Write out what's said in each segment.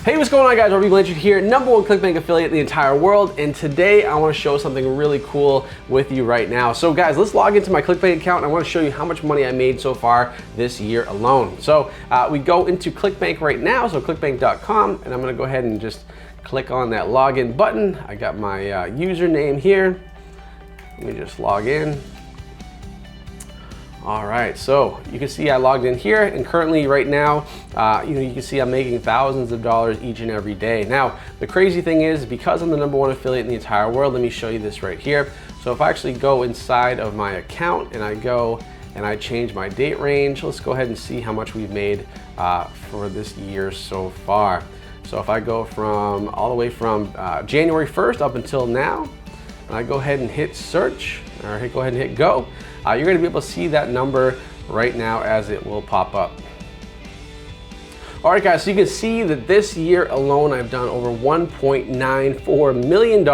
Hey, what's going on guys? Robby Blanchard here, #1 Clickbank affiliate in the entire world, and today I want to show something really cool with you right now. So guys, let's log into my Clickbank account and I want to show you how much money I made so far this year alone. So we go into Clickbank right now, so clickbank.com, and I'm going to go ahead and just click on that login button. I got my username here. Let me just log in. All right, so you can see I logged in here, and currently right now, you can see I'm making thousands of dollars each and every day. Now, the crazy thing is, because I'm the #1 affiliate in the entire world, let me show you this right here. So if I actually go inside of my account and I go and I change my date range, let's go ahead and see how much we've made for this year so far. So if I go from all the way from January 1st up until now, and I go ahead and hit search, or go ahead and hit go, you're going to be able to see that number right now as it will pop up. All right guys, so you can see that this year alone I've done over $1.94 million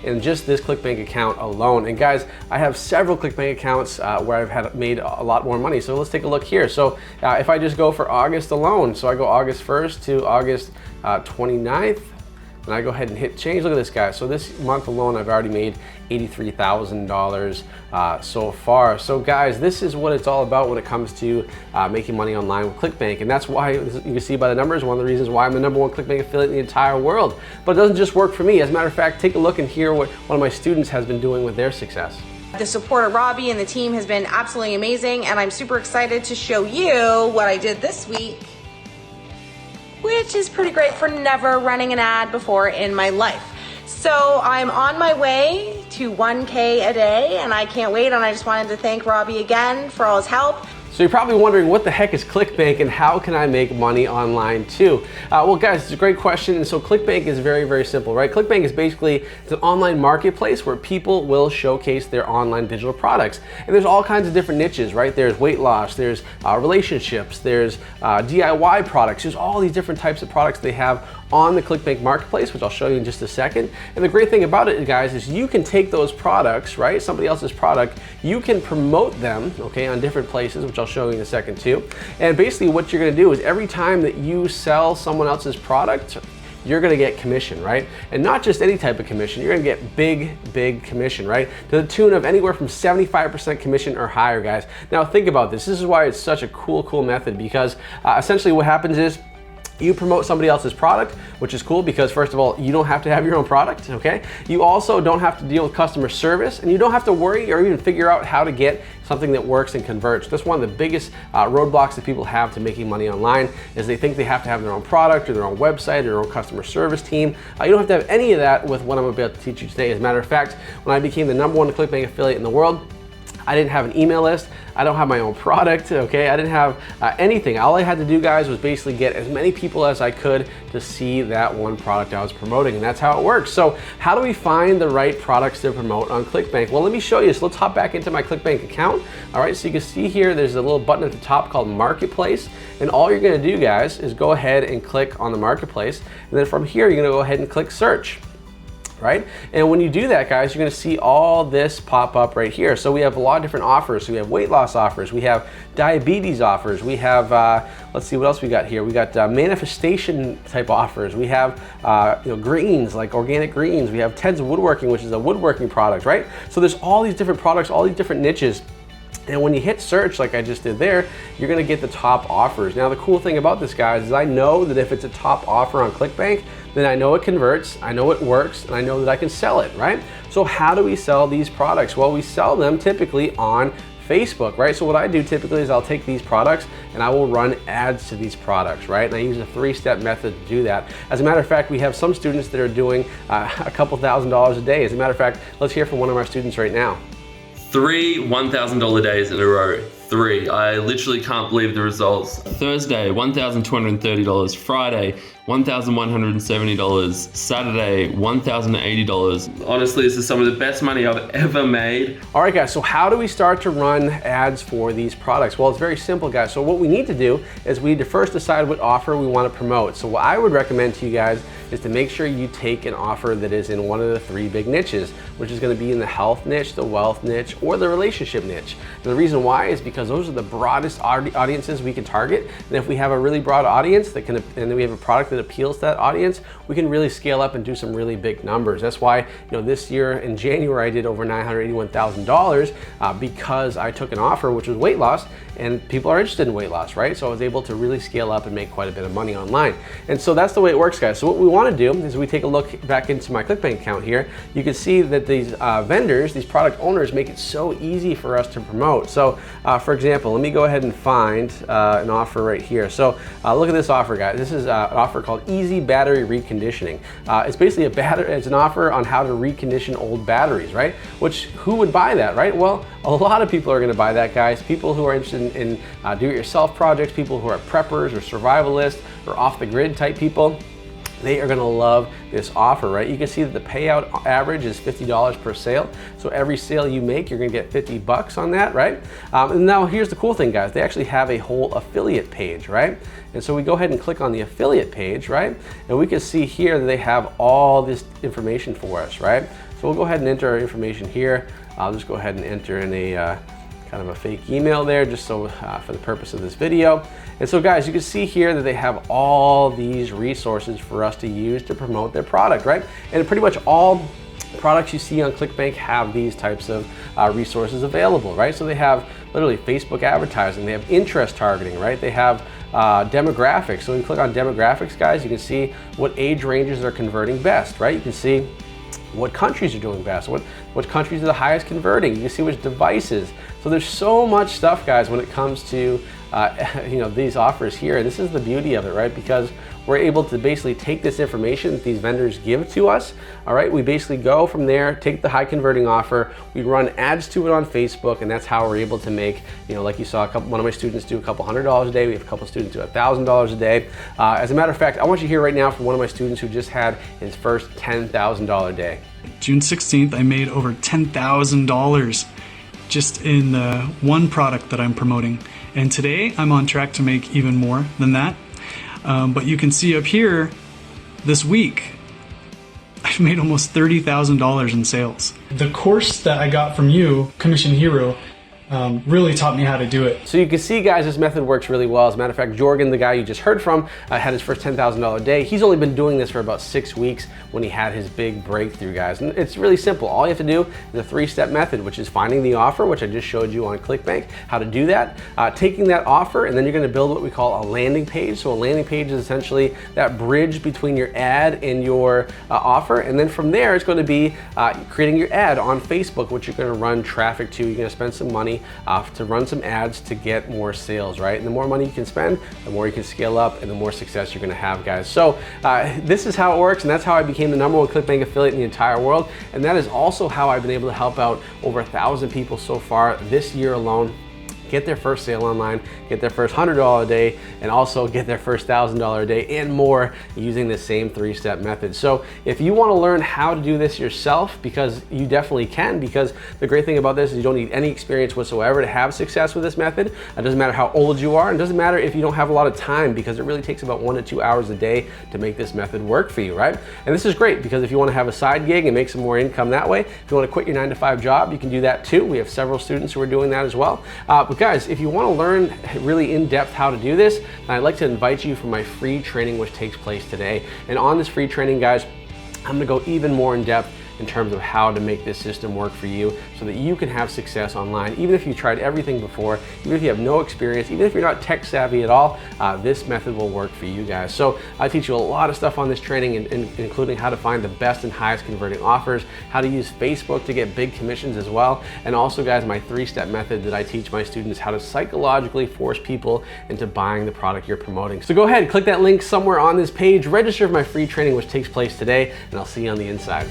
in just this Clickbank account alone. And guys, I have several Clickbank accounts where I've made a lot more money. So let's take a look here. So if I just go for August alone, so I go August 1st to August 29th, and I go ahead and hit change. Look at this, guys. So this month alone, I've already made $83,000 so far. So guys, this is what it's all about when it comes to making money online with Clickbank. And that's why, you can see by the numbers, one of the reasons why I'm the #1 Clickbank affiliate in the entire world. But it doesn't just work for me. As a matter of fact, take a look and hear what one of my students has been doing with their success. The support of Robby and the team has been absolutely amazing, and I'm super excited to show you what I did this week, which is pretty great for never running an ad before in my life. So I'm on my way to 1K a day, and I can't wait, and I just wanted to thank Robby again for all his help. So you're probably wondering, what the heck is Clickbank and how can I make money online too? Well guys, it's a great question. And so Clickbank is very, very simple, right? Clickbank is basically, it's an online marketplace where people will showcase their online digital products. And there's all kinds of different niches, right? There's weight loss, there's relationships, there's DIY products. There's all these different types of products they have on the Clickbank marketplace, which I'll show you in just a second. And the great thing about it, guys, is you can take those products, right? Somebody else's product, you can promote them, okay, on different places, which I'll show you in a second too. And basically what you're gonna do is every time that you sell someone else's product, you're gonna get commission, right? And not just any type of commission, you're gonna get big commission, right? To the tune of anywhere from 75% commission or higher, guys. Now think about this. This is why it's such a cool method, because essentially what happens is, you promote somebody else's product, which is cool because first of all, you don't have to have your own product, okay? You also don't have to deal with customer service, and you don't have to worry or even figure out how to get something that works and converts. That's one of the biggest roadblocks that people have to making money online, is they think they have to have their own product or their own website or their own customer service team. You don't have to have any of that with what I'm about to teach you today. As a matter of fact, when I became the #1 Clickbank affiliate in the world, I didn't have an email list. I don't have my own product, okay? I didn't have anything. All I had to do, guys, was basically get as many people as I could to see that one product I was promoting, and that's how it works. So how do we find the right products to promote on Clickbank? Well, let me show you. So let's hop back into my Clickbank account. All right, so you can see here, there's a little button at the top called Marketplace, and all you're gonna do, guys, is go ahead and click on the Marketplace, and then from here, you're gonna go ahead and click Search. Right? And when you do that, guys, you're gonna see all this pop up right here. So we have a lot of different offers. So we have weight loss offers, we have diabetes offers, we have, let's see what else we got here. We got manifestation type offers. We have greens, like organic greens. We have Ted's Woodworking, which is a woodworking product, right? So there's all these different products, all these different niches. And when you hit search, like I just did there, you're gonna get the top offers. Now the cool thing about this, guys, is I know that if it's a top offer on Clickbank, then I know it converts, I know it works, and I know that I can sell it, right? So how do we sell these products? Well, we sell them typically on Facebook, right? So what I do typically is I'll take these products and I will run ads to these products, right? And I use a 3-step method to do that. As a matter of fact, we have some students that are doing a couple $1,000s a day. As a matter of fact, let's hear from one of our students right now. 3 $1,000 days in a row. 3. I literally can't believe the results. Thursday, $1,230. Friday, $1,170. Saturday, $1,080. Honestly, this is some of the best money I've ever made. All right, guys, so how do we start to run ads for these products? Well, it's very simple, guys. So what we need to do is we need to first decide what offer we want to promote. So what I would recommend to you guys is to make sure you take an offer that is in one of the 3 big niches, which is going to be in the health niche, the wealth niche, or the relationship niche. And the reason why is because those are the broadest audiences we can target. And if we have a really broad audience and then we have a product that appeals to that audience, we can really scale up and do some really big numbers. That's why, this year in January I did over $981,000 because I took an offer which was weight loss, and people are interested in weight loss, right? So I was able to really scale up and make quite a bit of money online. And so that's the way it works, guys. So what we want to do is we take a look back into my Clickbank account here. You can see that these vendors, these product owners, make it so easy for us to promote. So for example, let me go ahead and find an offer right here. So look at this offer, guys. This is an offer called Easy Battery Reconditioning. It's basically it's an offer on how to recondition old batteries, right? Which, who would buy that, right? Well, a lot of people are going to buy that, guys. People who are interested in do-it-yourself projects, people who are preppers or survivalists or off-the-grid type people. They are going to love this offer, right? You can see that the payout average is $50 per sale. So every sale you make, you're going to get $50 on that, right? And now here's the cool thing, guys. They actually have a whole affiliate page, right? And so we go ahead and click on the affiliate page, right? And we can see here that they have all this information for us, right? So we'll go ahead and enter our information here. I'll just go ahead and enter in a kind of a fake email there, just so for the purpose of this video. And so guys, you can see here that they have all these resources for us to use to promote their product, right? And pretty much all products you see on Clickbank have these types of resources available, right? So they have literally Facebook advertising, they have interest targeting, right? They have demographics. So when you click on demographics, guys, you can see what age ranges are converting best, right? You can see what countries are doing best, what countries are the highest converting. You can see which devices. So there's so much stuff, guys, when it comes to these offers here. And this is the beauty of it, right? Because we're able to basically take this information that these vendors give to us. All right, we basically go from there, take the high converting offer, we run ads to it on Facebook, and that's how we're able to make, like you saw, one of my students do a couple $100 a day. We have a couple students do $1,000 a day. As a matter of fact, I want you to hear right now from one of my students who just had his first $10,000 day. June 16th, I made over $10,000 just in the one product that I'm promoting. And today I'm on track to make even more than that. But you can see up here, this week, I've made almost $30,000 in sales. The course that I got from you, Commission Hero, really taught me how to do it. So you can see, guys, this method works really well. As a matter of fact, Jorgen, the guy you just heard from, had his first $10,000 day. He's only been doing this for about 6 weeks when he had his big breakthrough, guys. And it's really simple. All you have to do is a 3-step method, which is finding the offer, which I just showed you on Clickbank, how to do that, taking that offer, and then you're gonna build what we call a landing page. So a landing page is essentially that bridge between your ad and your offer. And then from there, it's gonna be creating your ad on Facebook, which you're gonna run traffic to. You're gonna spend some money to run some ads to get more sales, right? And the more money you can spend, the more you can scale up and the more success you're gonna have, guys. So this is how it works, and that's how I became the #1 Clickbank affiliate in the entire world. And that is also how I've been able to help out over 1,000 people so far this year alone get their first sale online, get their first $100 a day, and also get their first $1,000 a day and more using the same 3-step method. So if you want to learn how to do this yourself, because you definitely can, because the great thing about this is you don't need any experience whatsoever to have success with this method. It doesn't matter how old you are, and it doesn't matter if you don't have a lot of time, because it really takes about 1 to 2 hours a day to make this method work for you, right? And this is great because if you want to have a side gig and make some more income that way, if you want to quit your 9-to-5 job, you can do that too. We have several students who are doing that as well. But guys, if you want to learn really in depth how to do this, I'd like to invite you for my free training, which takes place today. And on this free training, guys, I'm going to go even more in depth in terms of how to make this system work for you so that you can have success online. Even if you tried everything before, even if you have no experience, even if you're not tech savvy at all, this method will work for you guys. So I teach you a lot of stuff on this training, including how to find the best and highest converting offers, how to use Facebook to get big commissions as well, and also, guys, my 3-step method that I teach my students how to psychologically force people into buying the product you're promoting. So go ahead, click that link somewhere on this page, register for my free training, which takes place today, and I'll see you on the inside.